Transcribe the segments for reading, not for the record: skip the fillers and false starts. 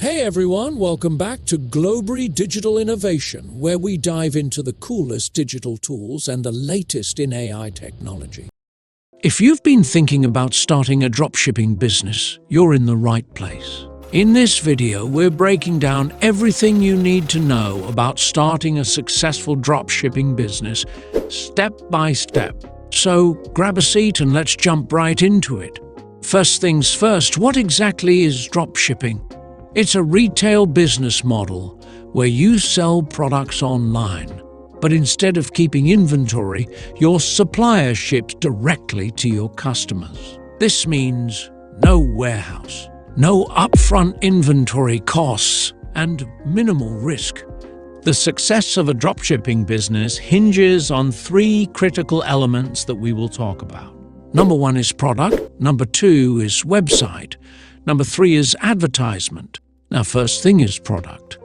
Hey everyone, welcome back to Globry Digital Innovation, where we dive into the coolest digital tools and the latest in AI technology. If you've been thinking about starting a dropshipping business, you're in the right place. In this video, we're breaking down everything you need to know about starting a successful dropshipping business, step by step. So grab a seat and let's jump right into it. First things first, what exactly is dropshipping? It's a retail business model where you sell products online, but instead of keeping inventory, your supplier ships directly to your customers. This means no warehouse, no upfront inventory costs, and minimal risk. The success of a dropshipping business hinges on three critical elements that we will talk about. Number one is product, number two is website, number three is advertisement. Now, first thing is product.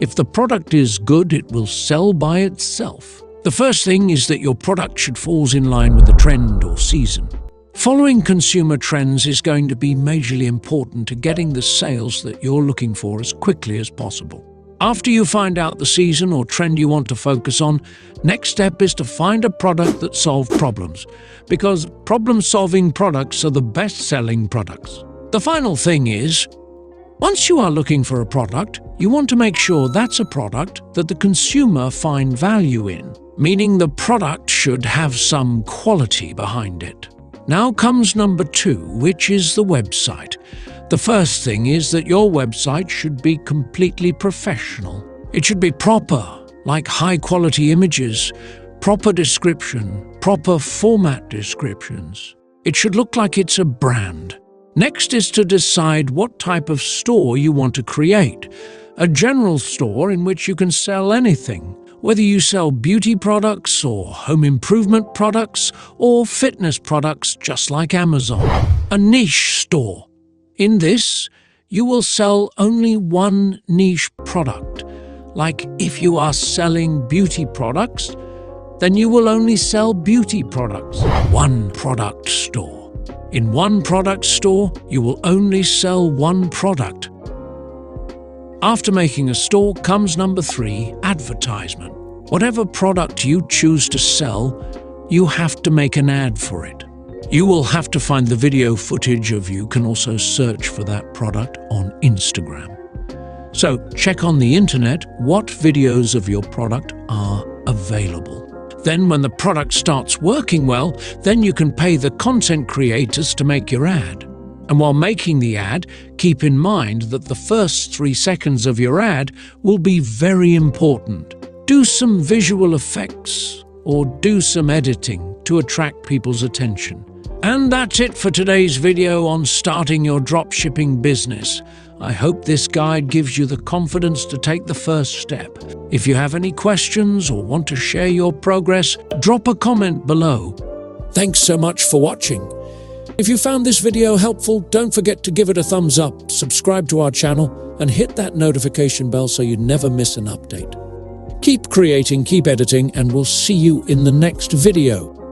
If the product is good, it will sell by itself. The first thing is that your product should fall in line with the trend or season. Following consumer trends is going to be majorly important to getting the sales that you're looking for as quickly as possible. After you find out the season or trend you want to focus on, next step is to find a product that solves problems, because problem-solving products are the best-selling products. The final thing is, once you are looking for a product, you want to make sure that's a product that the consumer finds value in, meaning the product should have some quality behind it. Now comes number two, which is the website. The first thing is that your website should be completely professional. It should be proper, like high-quality images, proper description, proper format descriptions. It should look like it's a brand. Next is to decide what type of store you want to create. A general store in which you can sell anything, whether you sell beauty products or home improvement products or fitness products just like Amazon. A niche store. In this, you will sell only one niche product. Like if you are selling beauty products, then you will only sell beauty products. One product store. In one product store, you will only sell one product. After making a store comes number three, advertisement. Whatever product you choose to sell, you have to make an ad for it. You will have to find the video footage of you can also search for that product on Instagram. So check on the internet what videos of your product are available. Then when the product starts working well, then you can pay the content creators to make your ad. And while making the ad, keep in mind that the first 3 seconds of your ad will be very important. Do some visual effects or do some editing to attract people's attention. And that's it for today's video on starting your dropshipping business. I hope this guide gives you the confidence to take the first step. If you have any questions or want to share your progress, drop a comment below. Thanks so much for watching. If you found this video helpful, don't forget to give it a thumbs up, subscribe to our channel, and hit that notification bell so you never miss an update. Keep creating, keep editing, and we'll see you in the next video.